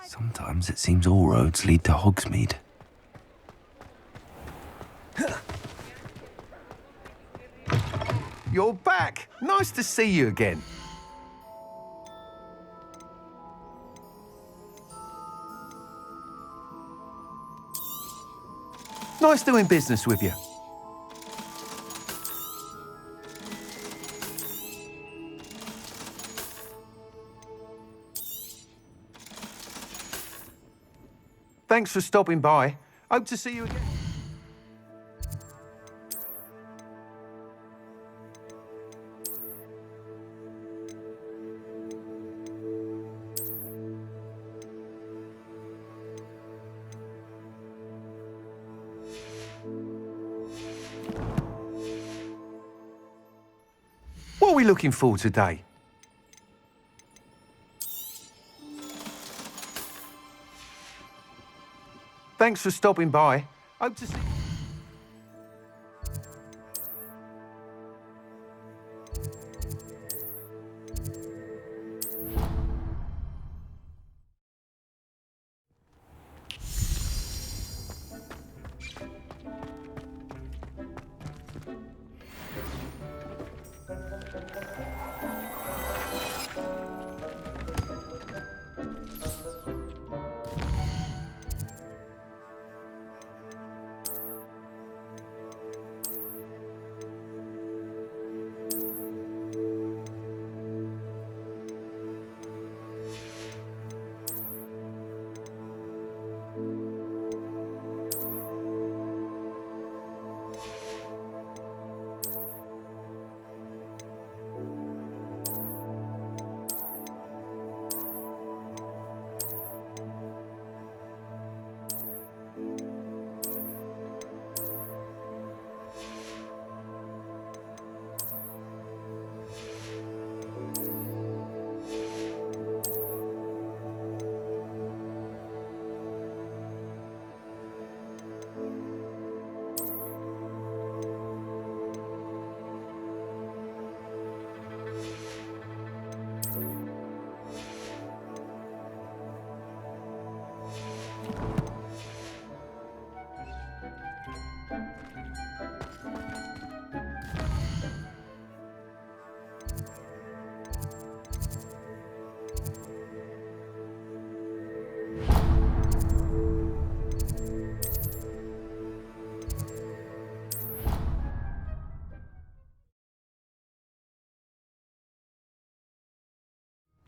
Sometimes it seems all roads lead to Hogsmeade. You're back! Nice to see you again. Nice doing business with you. Thanks for stopping by. Hope to see you again. What are we looking for today? Thanks for stopping by. Hope to see you.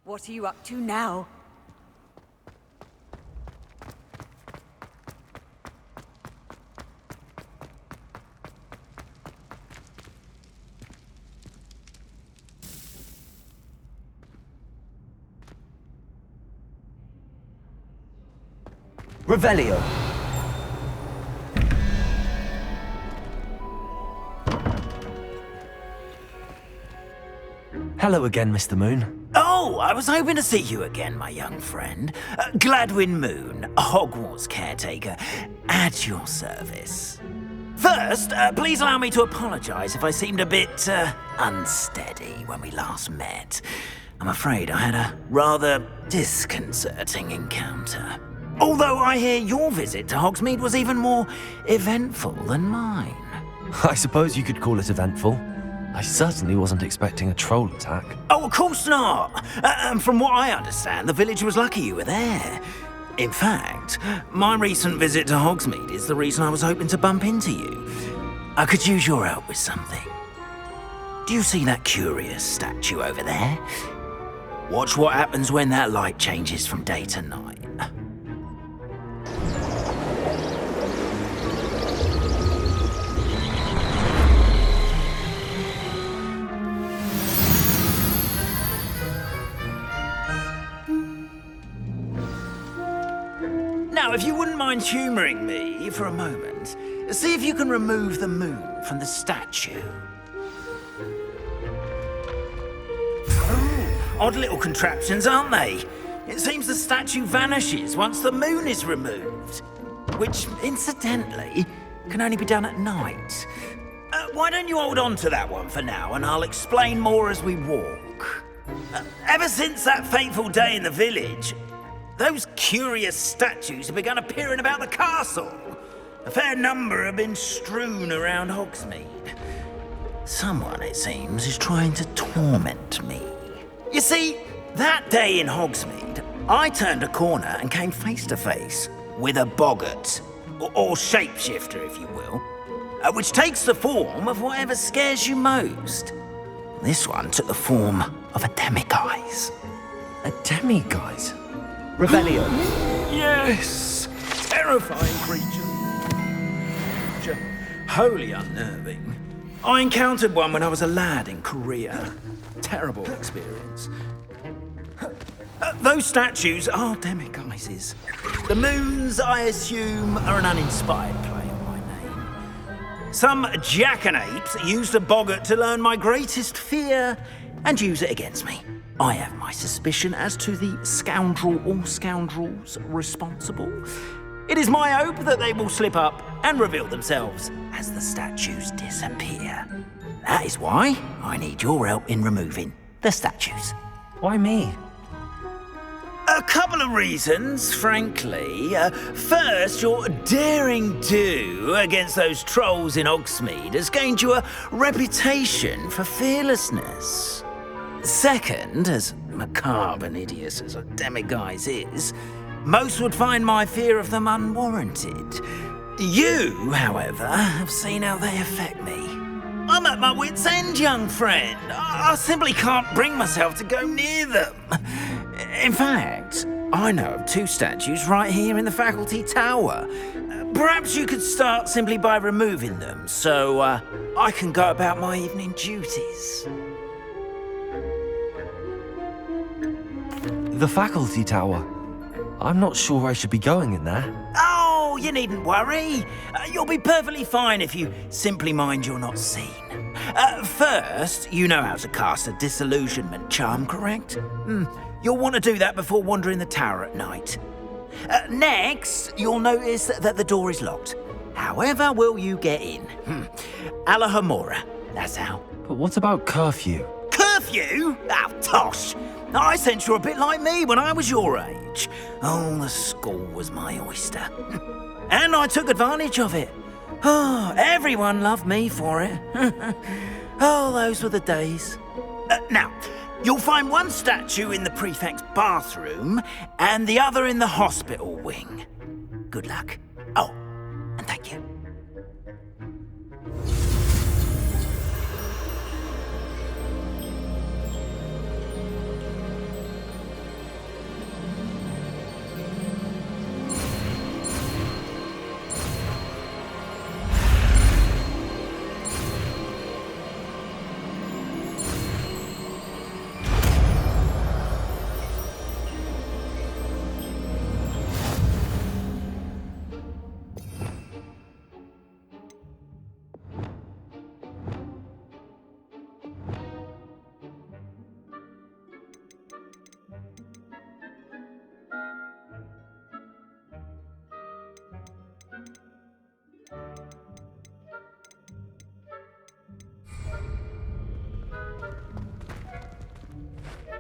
What are you up to now? Revelio. Hello again, Mr. Moon. Oh, I was hoping to see you again, my young friend. Gladwin Moon, Hogwarts caretaker, at your service. First, please allow me to apologize if I seemed a bit, unsteady when we last met. I'm afraid I had a rather disconcerting encounter. Although I hear your visit to Hogsmeade was even more eventful than mine. I suppose you could call it eventful. I certainly wasn't expecting a troll attack. Oh, of course not! From what I understand, the village was lucky you were there. In fact, my recent visit to Hogsmeade is the reason I was hoping to bump into you. I could use your help with something. Do you see that curious statue over there? Watch what happens when that light changes from day to night. Now, if you wouldn't mind humouring me for a moment, see if you can remove the moon from the statue. Oh, odd little contraptions, aren't they? It seems the statue vanishes once the moon is removed, which, incidentally, can only be done at night. Why don't you hold on to that one for now, and I'll explain more as we walk. Ever since that fateful day in the village, those curious statues have begun appearing about the castle. A fair number have been strewn around Hogsmeade. Someone, it seems, is trying to torment me. You see, that day in Hogsmeade, I turned a corner and came face to face with a boggart, or shapeshifter, if you will, which takes the form of whatever scares you most. This one took the form of a demiguise. A demiguise? Revelio. Yes! Terrifying creature. Wholly unnerving. I encountered one when I was a lad in Korea. Terrible experience. Those statues are demiguises. The moons, I assume, are an uninspired play on my name. Some jackanapes used a boggart to learn my greatest fear and use it against me. I have my suspicion as to the scoundrel or scoundrels responsible. It is my hope that they will slip up and reveal themselves as the statues disappear. That is why I need your help in removing the statues. Why me? A couple of reasons, frankly. First, your daring do against those trolls in Hogsmeade has gained you a reputation for fearlessness. Second, as macabre and hideous as a demiguise is, most would find my fear of them unwarranted. You, however, have seen how they affect me. I'm at my wit's end, young friend. I simply can't bring myself to go near them. In fact, I know of 2 statues right here in the faculty tower. Perhaps you could start simply by removing them, so I can go about my evening duties. The faculty tower. I'm not sure I should be going in there. Oh, you needn't worry. You'll be perfectly fine if you simply mind you're not seen. First, you know how to cast a disillusionment charm, correct? You'll want to do that before wandering the tower at night. Next, you'll notice that the door is locked. However will you get in? Alahomora, that's how. But what about curfew? Curfew? Oh, tosh. I sense you're a bit like me when I was your age. Oh, the school was my oyster. And I took advantage of it. Oh, everyone loved me for it. Oh, those were the days. Now, you'll find one statue in the prefect's bathroom and the other in the hospital wing. Good luck. Oh, and thank you.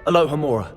Alohomora.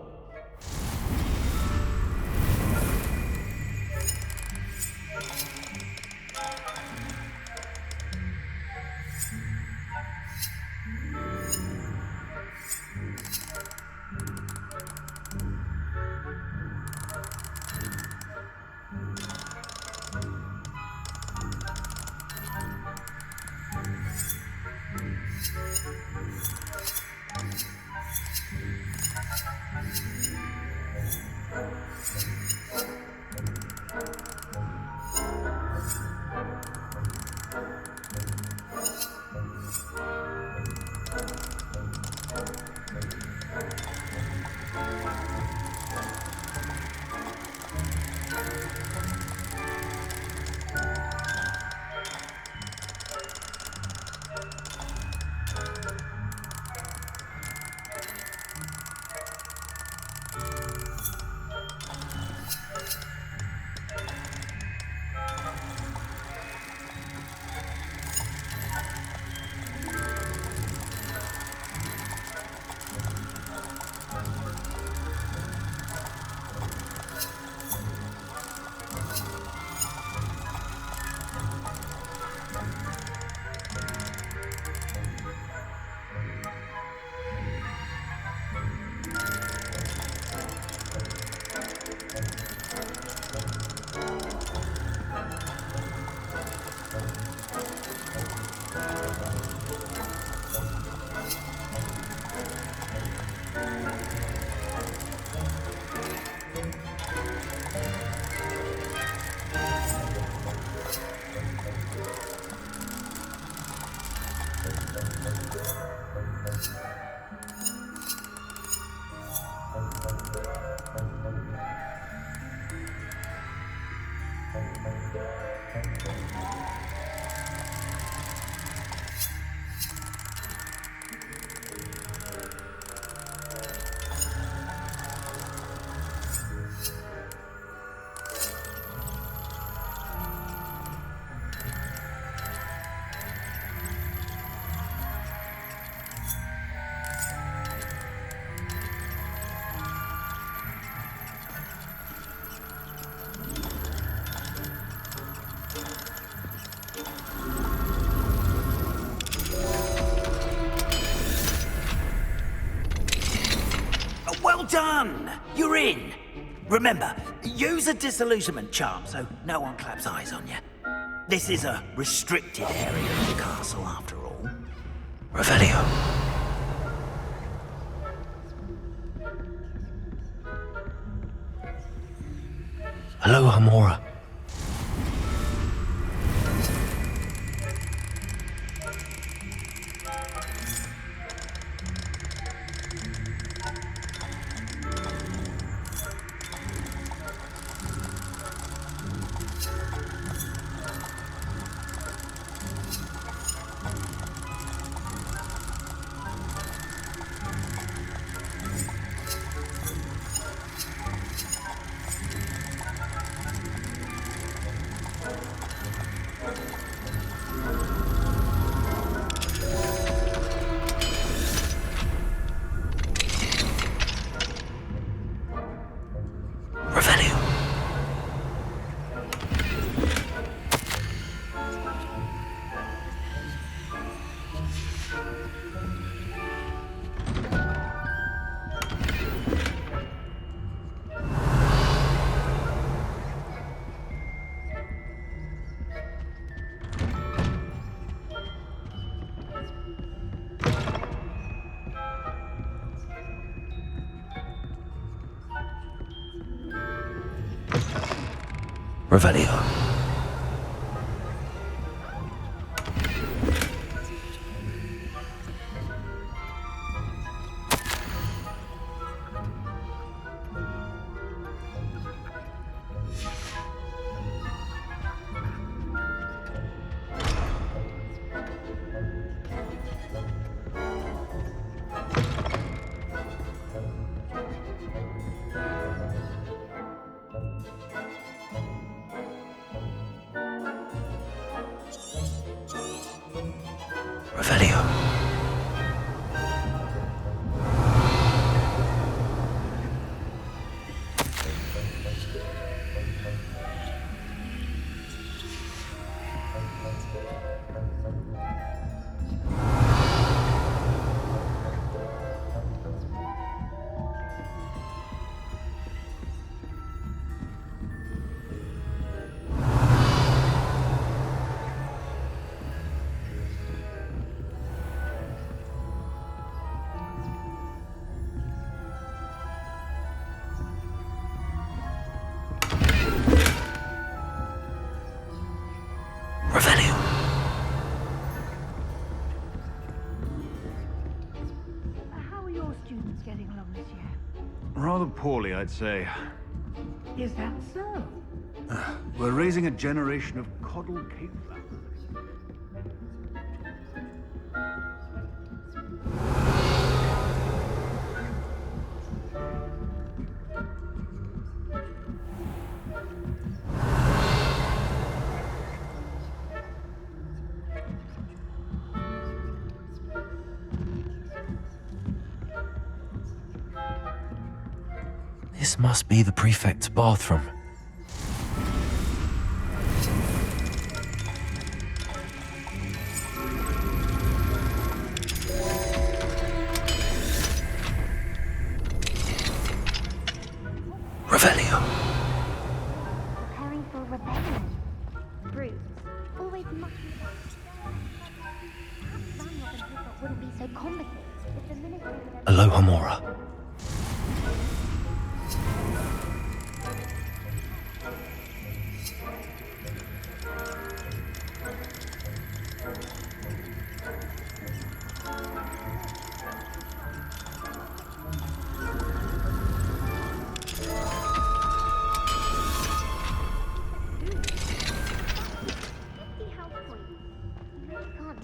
Well done! You're in! Remember, use a disillusionment charm so no one claps eyes on you. This is a restricted area of the castle, after all. Revelio. Hello, Hamora. Revelio. Revelio. Revelio. How are your students getting along this year? Rather poorly, I'd say. Is that so? We're raising a generation of coddle cake flappers. This must be the prefect's bathroom. Revelio. Preparing for rebellion. Brutes. Always mucking about. Perhaps Van Robin Hooker wouldn't be so complicated if the ministry would have... Aloha Mora.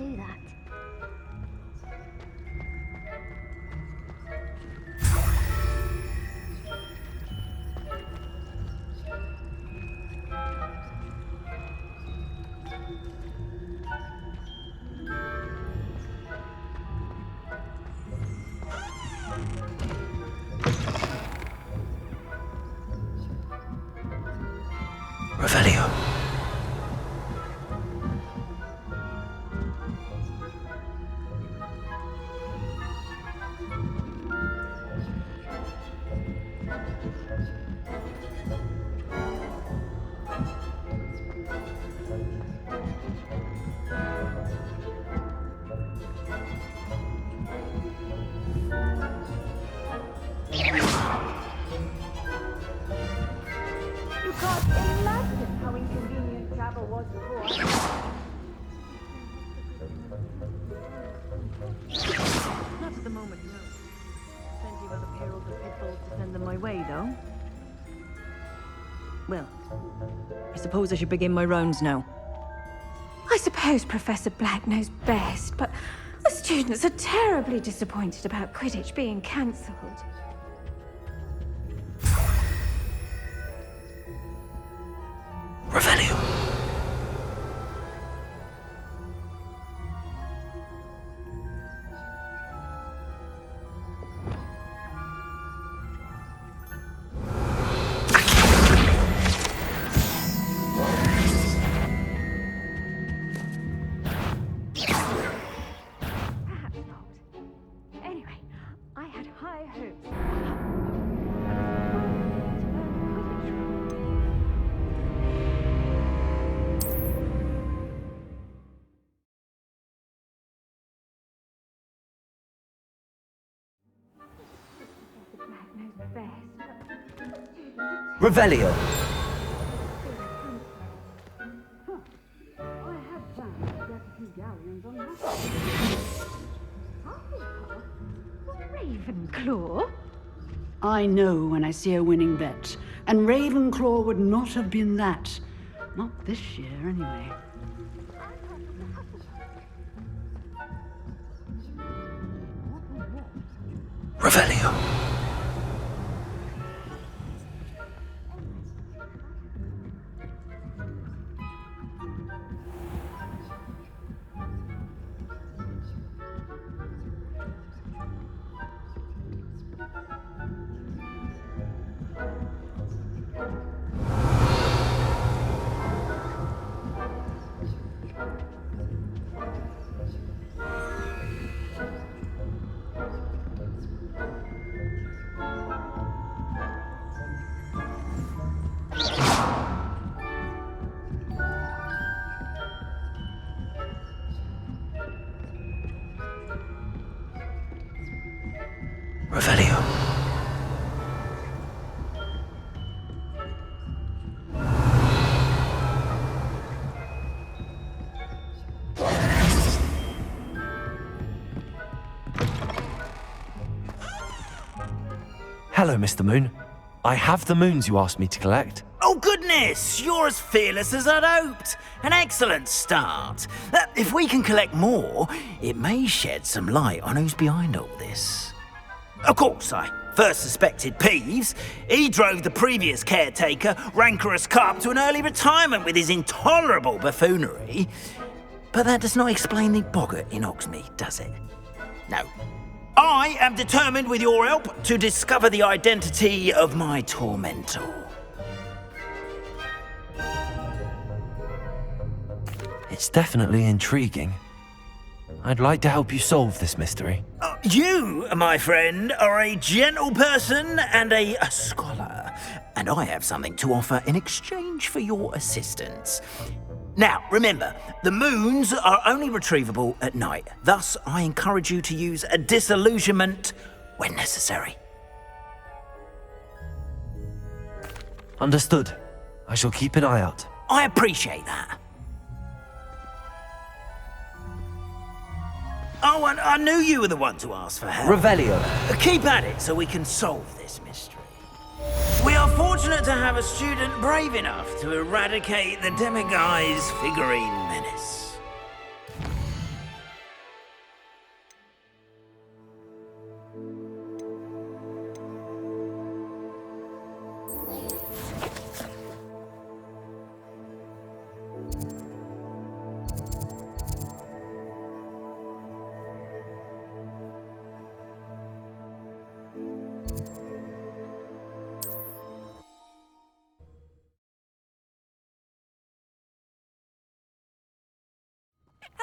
do that. Revelio. You can't imagine how inconvenient travel was before. Not at the moment, no. Plenty of other perils and pitfalls to send them my way, though. Well, I suppose I should begin my rounds now. I suppose Professor Black knows best, but the students are terribly disappointed about Quidditch being cancelled. Revelio. Perhaps not. Anyway, I had high hopes. Revelio. I had planned to get a few galleons on that. Ravenclaw? I know when I see a winning bet, and Ravenclaw would not have been that. Not this year, anyway. Revelio. Revelio. Hello, Mr. Moon. I have the moons you asked me to collect. Oh, goodness! You're as fearless as I'd hoped. An excellent start. If we can collect more, it may shed some light on who's behind all this. Of course, I first suspected Peeves. He drove the previous caretaker, Rancorous Carp, to an early retirement with his intolerable buffoonery. But that does not explain the boggart in Hogsmeade, does it? No. I am determined, with your help, to discover the identity of my tormentor. It's definitely intriguing. I'd like to help you solve this mystery. You, my friend, are a gentle person and a scholar, and I have something to offer in exchange for your assistance. Now, remember, the moons are only retrievable at night. Thus, I encourage you to use a disillusionment when necessary. Understood. I shall keep an eye out. I appreciate that. Oh, and I knew you were the one to ask for help. Revelio. Keep at it so we can solve this mystery. We are fortunate to have a student brave enough to eradicate the Demiguise figurine menace.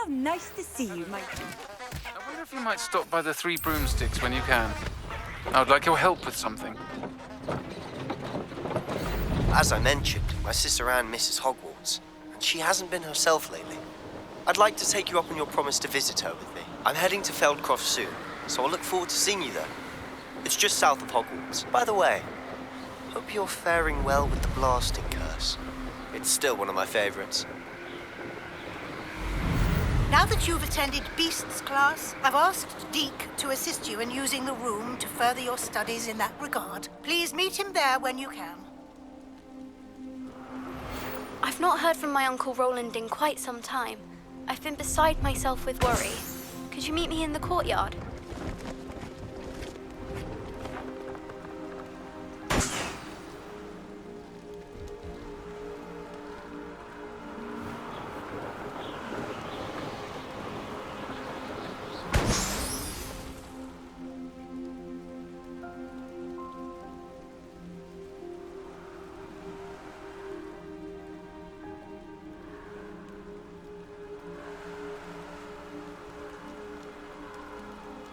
How nice to see you, my... I wonder if you might stop by the Three Broomsticks when you can. I would like your help with something. As I mentioned, my sister Anne misses Hogwarts, and she hasn't been herself lately. I'd like to take you up on your promise to visit her with me. I'm heading to Feldcroft soon, so I'll look forward to seeing you there. It's just south of Hogwarts. By the way, hope you're faring well with the blasting curse. It's still one of my favorites. Now that you've attended Beasts class, I've asked Deke to assist you in using the room to further your studies in that regard. Please meet him there when you can. I've not heard from my Uncle Roland in quite some time. I've been beside myself with worry. Could you meet me in the courtyard?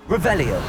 Revelio.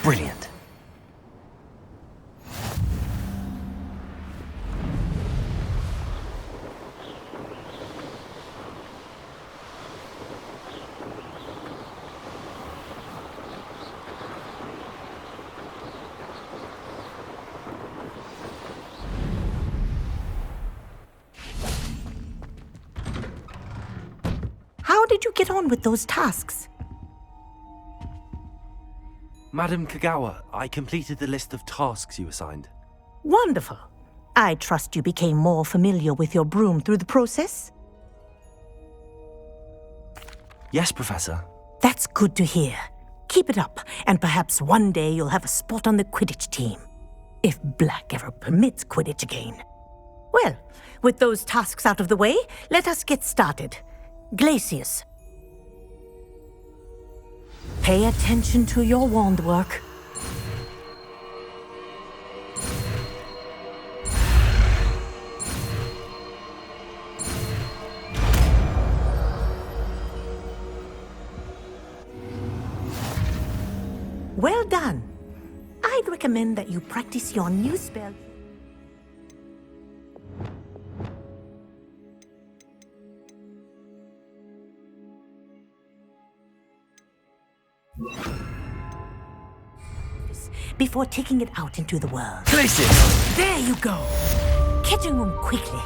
Brilliant. How did you get on with those tasks? Madam Kagawa, I completed the list of tasks you assigned. Wonderful. I trust you became more familiar with your broom through the process? Yes, Professor. That's good to hear. Keep it up, and perhaps one day you'll have a spot on the Quidditch team. If Black ever permits Quidditch again. Well, with those tasks out of the way, let us get started. Glacius. Pay attention to your wand work. Well done. I'd recommend that you practice your new spell. before taking it out into the world. Places! There you go. Kitchen room quickly.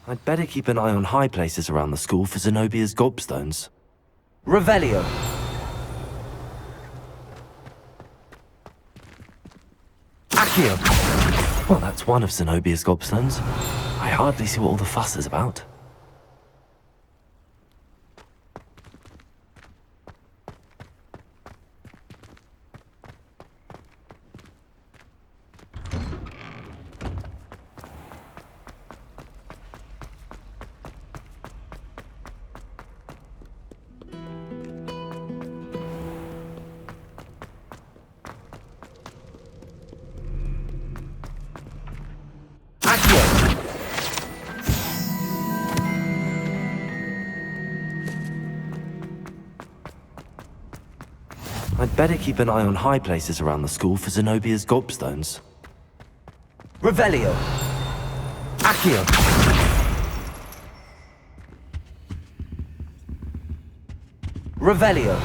I'd better keep an eye on high places around the school for Zenobia's gobstones. Revelio! Accio! Well, that's one of Zenobia's gobstones. I hardly see what all the fuss is about. I'd better keep an eye on high places around the school for Zenobia's gobstones. Revelio! Accio! Revelio!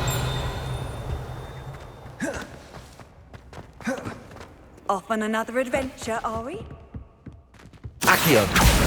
Off on another adventure, are we? Accio!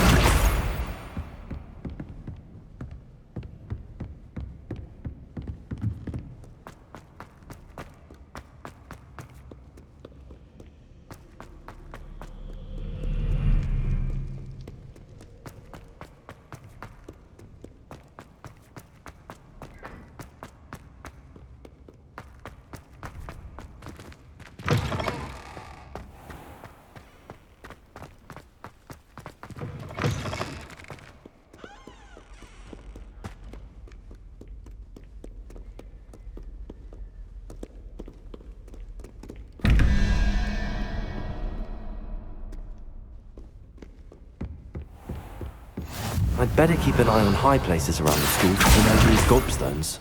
I'd better keep an eye on high places around the school for Zenobia's gobstones.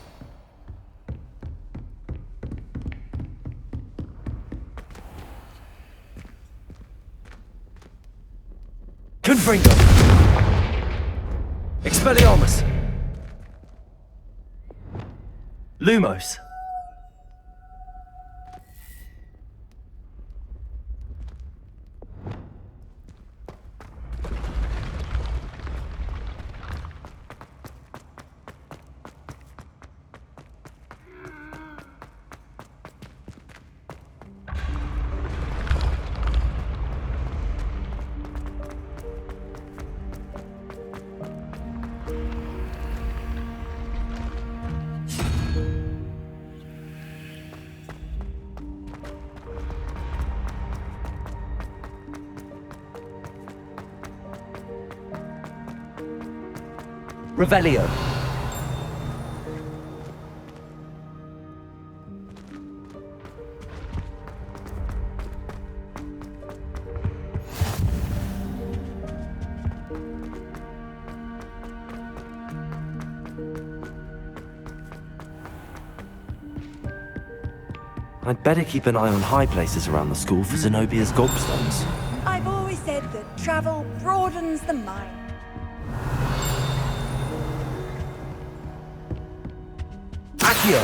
Confringo! Expelliarmus! Lumos! Revelio. I'd better keep an eye on high places around the school for Zenobia's gobstones. I've always said that travel broadens the mind. Accio!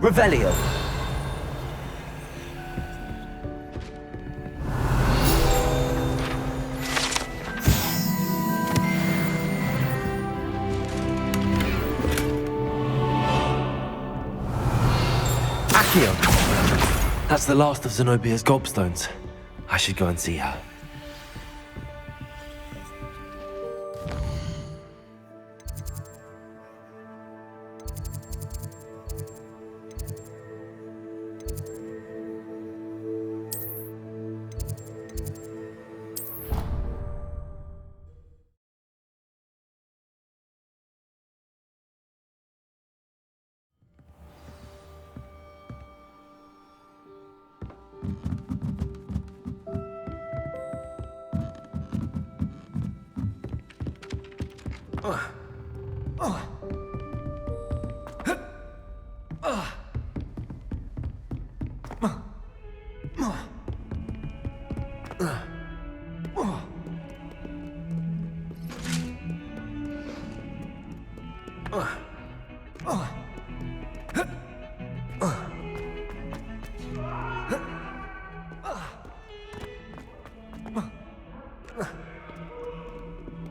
Revelio. Accio. That's the last of Zenobia's gobstones. I should go and see her.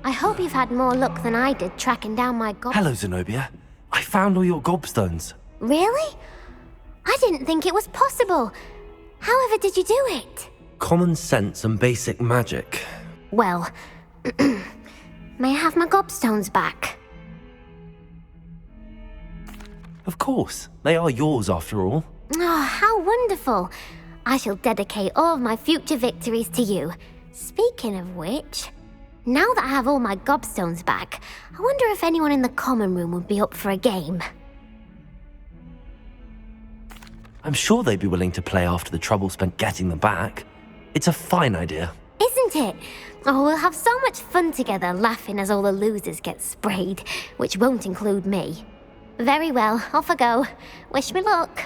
I hope you've had more luck than I did tracking down my Hello, Zenobia. I found all your gobstones. Really? I didn't think it was possible. However did you do it? Common sense and basic magic. Well, may I have my gobstones back? Of course. They are yours after all. Oh, how wonderful. I shall dedicate all of my future victories to you. Speaking of which, now that I have all my gobstones back, I wonder if anyone in the common room would be up for a game. I'm sure they'd be willing to play after the trouble spent getting them back. It's a fine idea. Isn't it? Oh, we'll have so much fun together laughing as all the losers get sprayed, which won't include me. Very well, off I go. Wish me luck.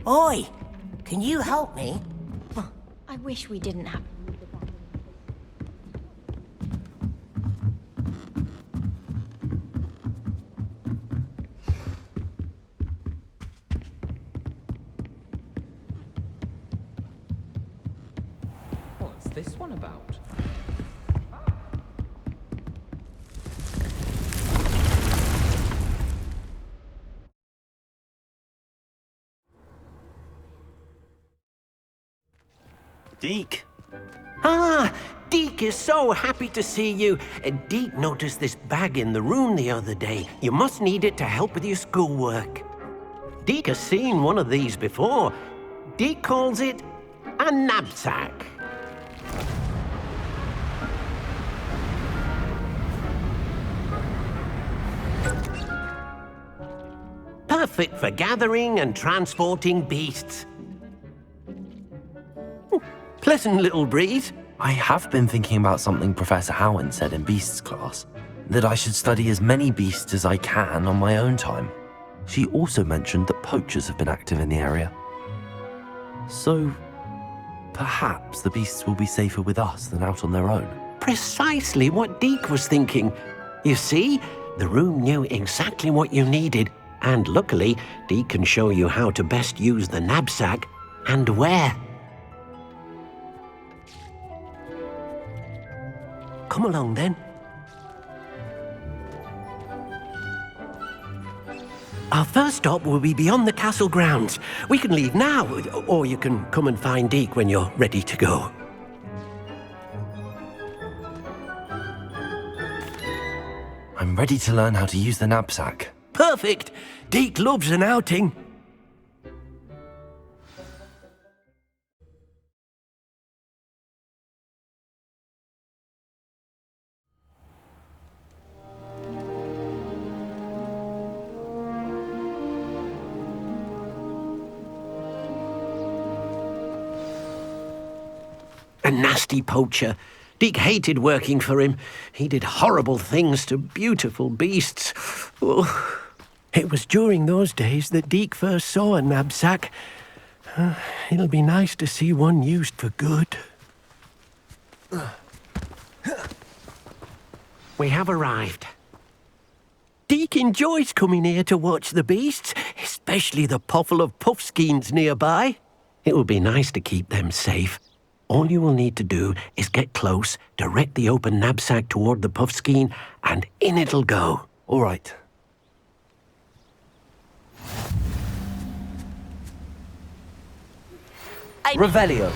Oi! Can you help me? I wish we didn't have... What's this one about? Deke. Ah, Deke is so happy to see you. Deke noticed this bag in the room the other day. You must need it to help with your schoolwork. Deke has seen one of these before. Deke calls it a knapsack. Perfect for gathering and transporting beasts. Pleasant little breeze. I have been thinking about something Professor Howin said in Beasts class, that I should study as many beasts as I can on my own time. She also mentioned that poachers have been active in the area. So, perhaps the beasts will be safer with us than out on their own. Precisely what Deke was thinking. You see, The room knew exactly what you needed, and luckily, Deke can show you how to best use the knapsack and where. Come along then. Our first stop will be beyond the castle grounds. We can leave now, or you can come and find Deke when you're ready to go. I'm ready to learn how to use the knapsack. Perfect! Deke loves an outing. A nasty poacher. Deke hated working for him. He did horrible things to beautiful beasts. Oh. It was during those days that Deke first saw a knapsack. It'll be nice to see one used for good. We have arrived. Deke enjoys coming here to watch the beasts, especially the potful of puffskeins nearby. It will be nice to keep them safe. All you will need to do is get close, direct the open knapsack toward the puffskein, and in it'll go. All right. Revelio.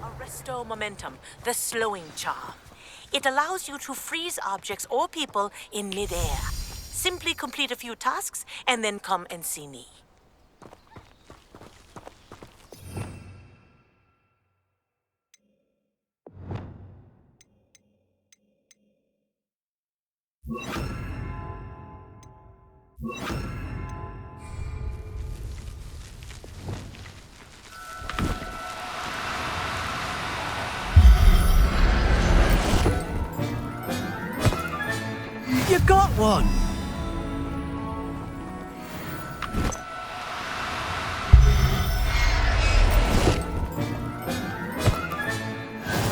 Arresto momentum, the slowing charm. It allows you to freeze objects or people in midair. Simply complete a few tasks and then come and see me. You got one!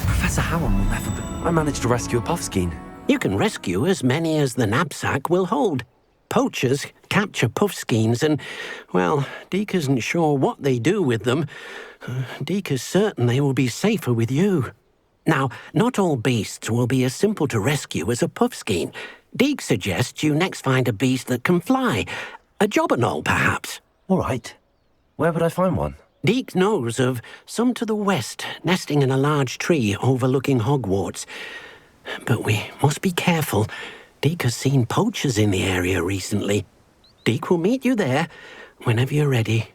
Professor Howard will never be... I managed to rescue a puffskein. You can rescue as many as the knapsack will hold. Poachers capture puffskeins and, well, Deke isn't sure what they do with them. Deke is certain they will be safer with you. Now, not all beasts will be as simple to rescue as a puffskein. Deke suggests you next find a beast that can fly. A jobberknoll, perhaps. All right. Where would I find one? Deke knows of some to the west, nesting in a large tree overlooking Hogwarts. But we must be careful. Deke has seen poachers in the area recently. Deke will meet you there whenever you're ready.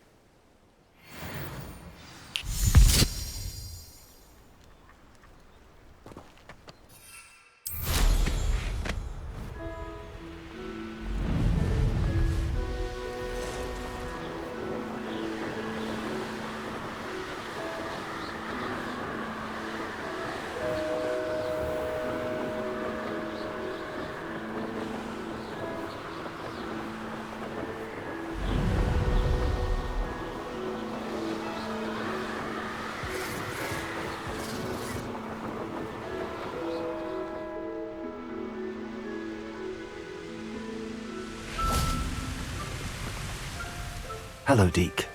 Hello, Deke.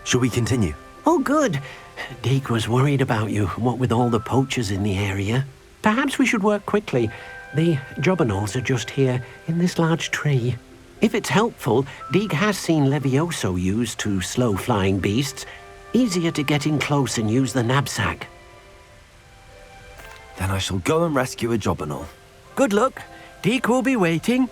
Shall we continue? Oh, good. Deke was worried about you, what with all the poachers in the area. Perhaps we should work quickly. The jobberknolls are just here, in this large tree. If it's helpful, Deke has seen Levioso used to slow flying beasts. Easier to get in close and use the knapsack. Then I shall go and rescue a jobberknoll. Good luck. Deke will be waiting.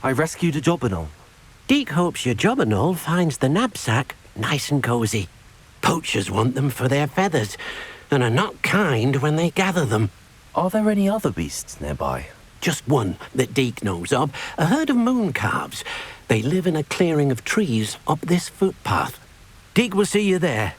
I rescued a jobberknoll. Deke hopes your jobberknoll finds the knapsack nice and cozy. Poachers want them for their feathers, and are not kind when they gather them. Are there any other beasts nearby? just one that Deke knows of, a herd of moon calves. They live in a clearing of trees up this footpath. Deke will see you there.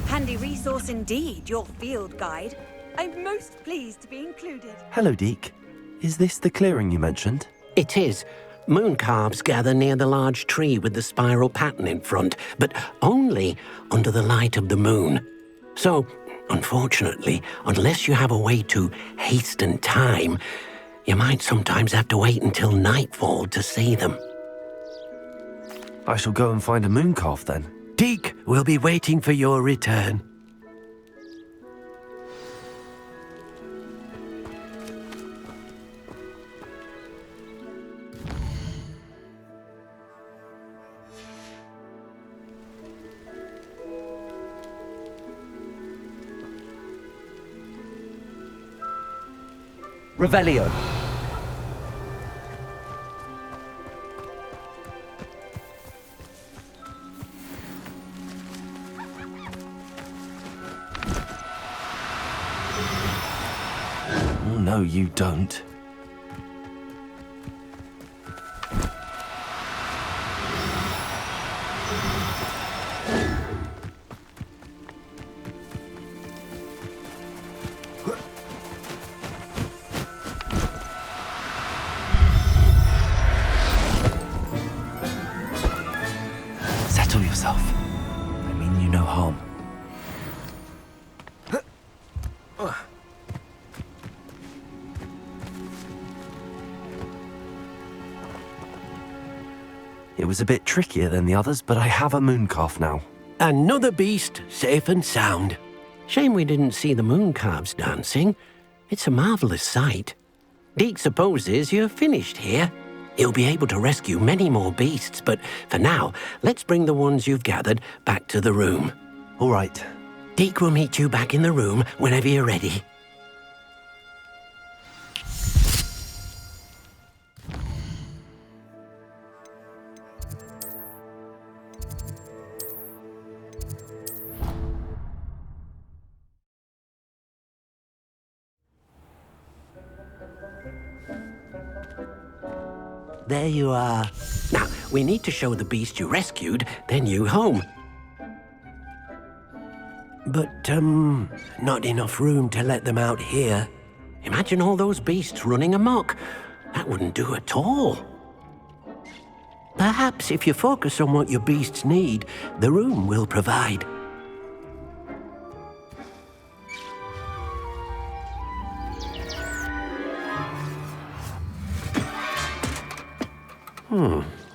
Handy resource indeed, your field guide. I'm most pleased to be included. Hello, Deke. Is this the clearing you mentioned? It is. Moon calves gather near the large tree with the spiral pattern in front, but only under the light of the moon. So, unfortunately, unless you have a way to hasten time, you might sometimes have to wait until nightfall to see them. I shall go and find a moon calf then. Deke will be waiting for your return. Revelio. Oh, no, you don't. Settle yourself. I mean you no harm. It was a bit trickier than the others, but I have a moon calf now. Another beast, safe and sound. Shame we didn't see the moon calves dancing. It's a marvelous sight. Deke supposes you're finished here. He'll be able to rescue many more beasts, but for now, let's bring the ones you've gathered back to the room. All right. Deke will meet you back in the room whenever you're ready. There you are. Now, we need to show the beast you rescued their new home. But, not enough room to let them out here. Imagine all those beasts running amok. That wouldn't do at all. Perhaps if you focus on what your beasts need, the room will provide.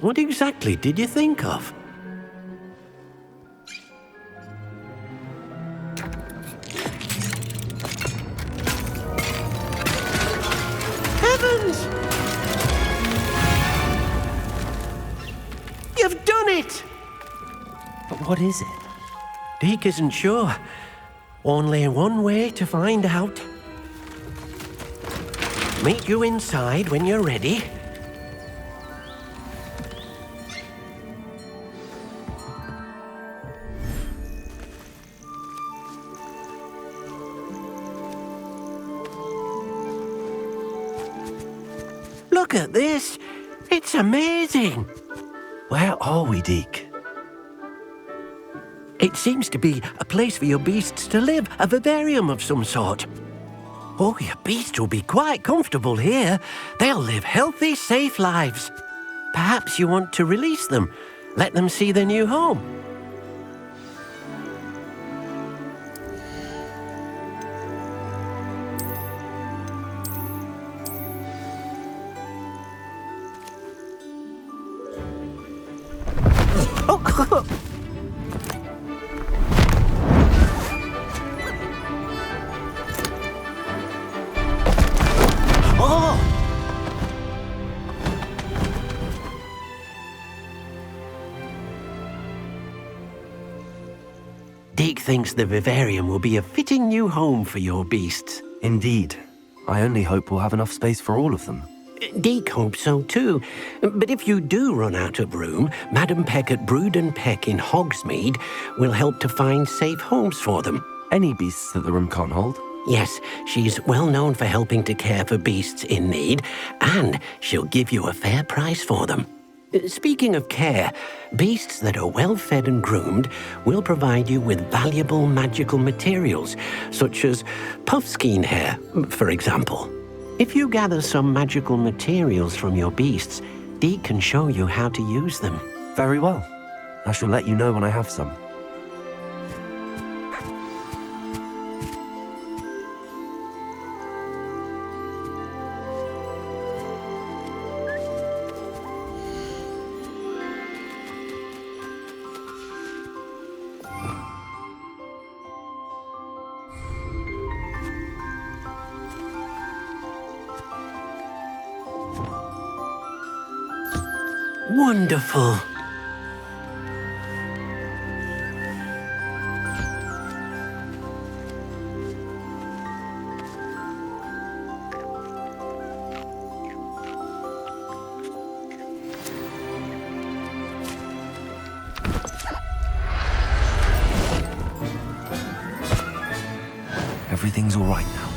What exactly did you think of? Heavens! You've done it! But what is it? Deke isn't sure. Only one way to find out. Meet you inside when you're ready. Look at this. It's amazing. Where are we, Deke? It seems to be a place for your beasts to live, a vivarium of some sort. Oh, your beasts will be quite comfortable here. They'll live healthy, safe lives. Perhaps you want to release them, let them see their new home. Deke thinks the vivarium will be a fitting new home for your beasts. Indeed. I only hope we'll have enough space for all of them. Deke hopes so too. But if you do run out of room, Madam Peck at Brood and Peck in Hogsmeade will help to find safe homes for them. Any beasts that the room can't hold? Yes, she's well known for helping to care for beasts in need, and she'll give you a fair price for them. Speaking of care, beasts that are well fed and groomed will provide you with valuable magical materials, such as puffskein hair, for example. If you gather some magical materials from your beasts, Deke can show you how to use them. Very well. I shall let you know when I have some. Wonderful. Everything's all right now.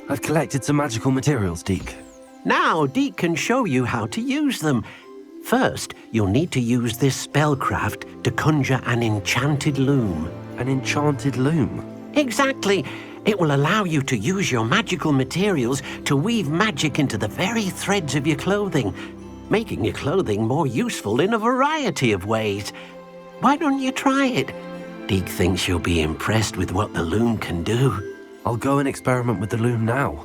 I've collected some magical materials, Deke. Now Deke can show you how to use them. First, you'll need to use this spellcraft to conjure an enchanted loom. An enchanted loom? Exactly. It will allow you to use your magical materials to weave magic into the very threads of your clothing, making your clothing more useful in a variety of ways. Why don't you try it? Deke thinks you'll be impressed with what the loom can do. I'll go and experiment with the loom now.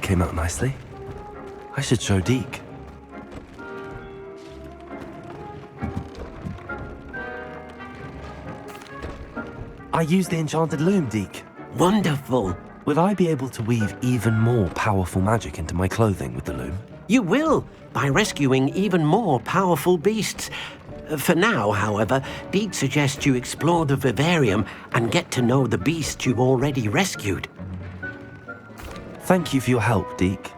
Came out nicely. I should show Deke. I used the enchanted loom, Deke. Wonderful. Will I be able to weave even more powerful magic into my clothing with the loom? You will, by rescuing even more powerful beasts. For now, however, Deke suggests you explore the vivarium and get to know the beasts you've already rescued. Thank you for your help, Deke.